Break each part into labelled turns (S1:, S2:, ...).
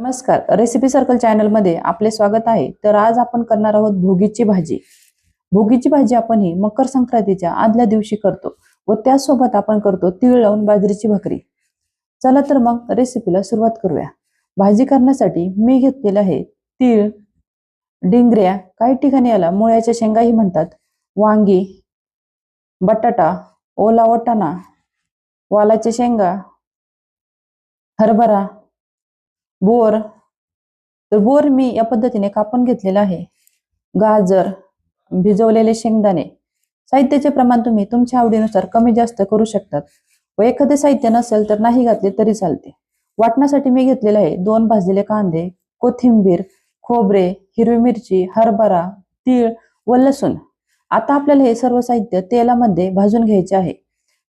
S1: नमस्कार, recipe circle channel मध्ये आपले स्वागत आहे। तर आज आपण करणार आहोत भोगीची भाजी। भोगीची भाजी आपण ही मकर संक्रांतीच्या आदल्या दिवशी करतो व त्यासोबत आपण करतो तीळ लावून बाजरीची भाकरी। चला तर मग रेसिपीला सुरुवात करूया। भाजी करण्यासाठी मी घेतलेले आहे तीळ, डिंगऱ्या, काही ठिकाणी याला मुळ्याच्या शेंगाही म्हणतात, वांगी, बटाटा, ओला वाटाणा, वालाच्या शेंगा, हरभरा, बोर। तर बोर मी या पद्धतीने कापून घेतलेला आहे। गाजर, भिजवलेले शेंगदाणे। साहित्याचे प्रमाण तुम्ही तुमच्या आवडीनुसार कमी जास्त करू शकतात व एखादे साहित्य नसेल तर नाही घातले तरी चालते। वाटण्यासाठी मी घेतलेले आहे 2 भाजलेले कांदे, कोथिंबीर, खोबरे, हिरवी मिरची, हरभरा, तीळ व लसूण। आता आपल्याला हे सर्व साहित्य तेलामध्ये भाजून घ्यायचे आहे।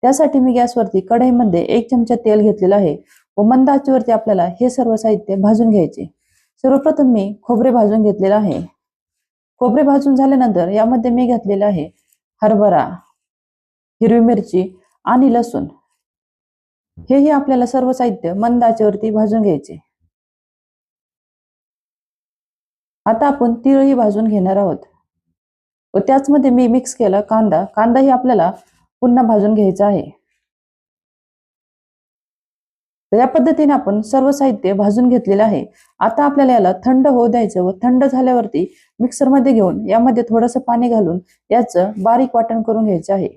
S1: त्यासाठी मी गॅसवरती कढईमध्ये 1 चमचा तेल घेतलेला आहे व मंद आचेवरती आपल्याला हे सर्व साहित्य भाजून घ्यायचे। सर्वप्रथम मी खोबरे भाजून घेतलेले आहे। खोबरे भाजून झाल्यानंतर यामध्ये मी घातलेले आहे हरभरा, हिरवी मिरची आणि लसूण। हेही आपल्याला सर्व साहित्य मंद आचेवरती भाजून घ्यायचे। आता आपण तीळही भाजून घेणार आहोत व त्याचमध्ये मी मिक्स केला कांदा। कांदाही आपल्याला पुन्हा भाजून घ्यायचा आहे। तर या पद्धतीने आपण सर्व साहित्य भाजून घेतलेले आहे। आता आपल्याला याला थंड होऊ द्यायचं व थंड झाल्यावरती मिक्सर मध्ये घेऊन यामध्ये थोडंसं पाणी घालून याचं बारीक वाटण करून घ्यायचे आहे।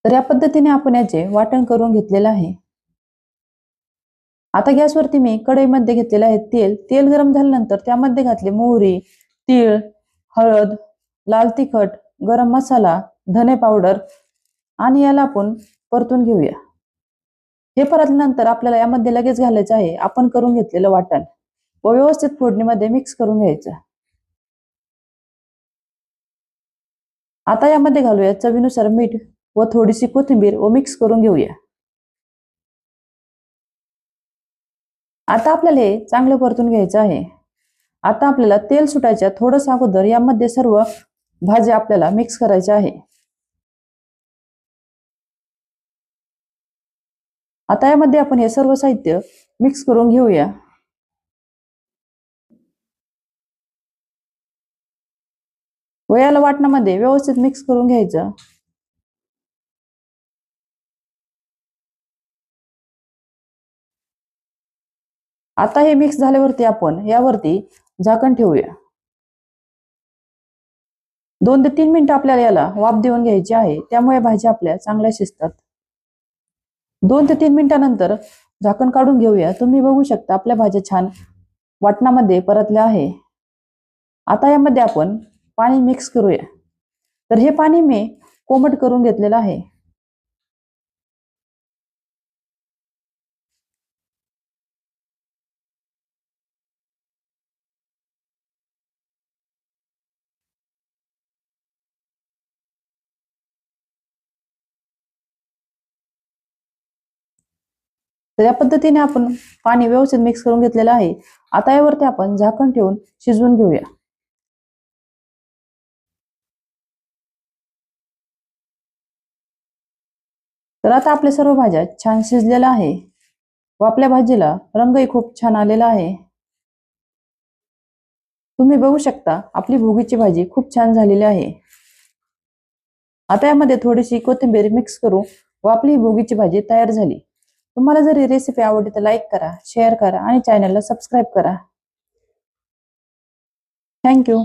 S1: तर या पद्धतीने आपण याचे वाटण करून घेतलेलं आहे। आता गॅसवरती मी कढईमध्ये घेतलेले आहे तेल। तेल गरम झाल्यानंतर त्यामध्ये घातले मोहरी, तीळ, हळद, लाल तिखट, गरम मसाला, धने पावडर आणि याला आपण परतून घेऊया। हे परतल्यानंतर आपल्याला यामध्ये लगेच घालायचं आहे आपण करून घेतलेलं वाटण व व्यवस्थित फोडणीमध्ये मिक्स करून घ्यायचं। आता यामध्ये घालूया चवीनुसार मीठ व थोडीशी कोथिंबीर व मिक्स करून घेऊया। आता आपल्याला हे चांगलं परतून घ्यायचं आहे। आता आपल्याला तेल सुटायच्या थोडंसं अगोदर यामध्ये सर्व भाज्या आपल्याला मिक्स करायच्या आहे। आता यामध्ये आपण हे सर्व साहित्य मिक्स करून घेऊया। व याला वाटणामध्ये व्यवस्थित मिक्स करून घ्यायचं। आता हे मिक्स झाल्यावरती आपण यावरती झाकण ठेवूया। 2 ते 3 मिनिटं आपल्याला याला वाफ देऊन घ्यायची आहे, त्यामुळे भाज्या आपल्या चांगल्या शिजतात। 2 ते 3 मिनिटांनंतर झाकण काढून घेऊया। तुम्ही बघू शकता आपल्या भाज्या छान वाटणामध्ये परतल्या आहे। आता यामध्ये आपण पाणी मिक्स करूया। तर हे पाणी मी कोमट करून घेतलेलं आहे। तर या पद्धतीने आपण पाणी व्यवस्थित मिक्स करून घेतलेलं आहे। आता यावरती आपण झाकण ठेवून शिजवून घेऊया। तर आता आपल्या सर्व भाज्या छान शिजलेल्या आहे व आपल्या भाजीला रंगही खूप छान आलेला आहे। तुम्ही बघू शकता आपली भोगीची भाजी खूप छान झालेली आहे। आता यामध्ये थोडीशी कोथिंबीर मिक्स करू व आपली भोगीची भाजी तयार झाली। तुम्हाला जर ही रेसिपी आवडली तर लाईक करा, शेअर करा आणि चॅनलला सबस्क्राईब करा। थँक्यू।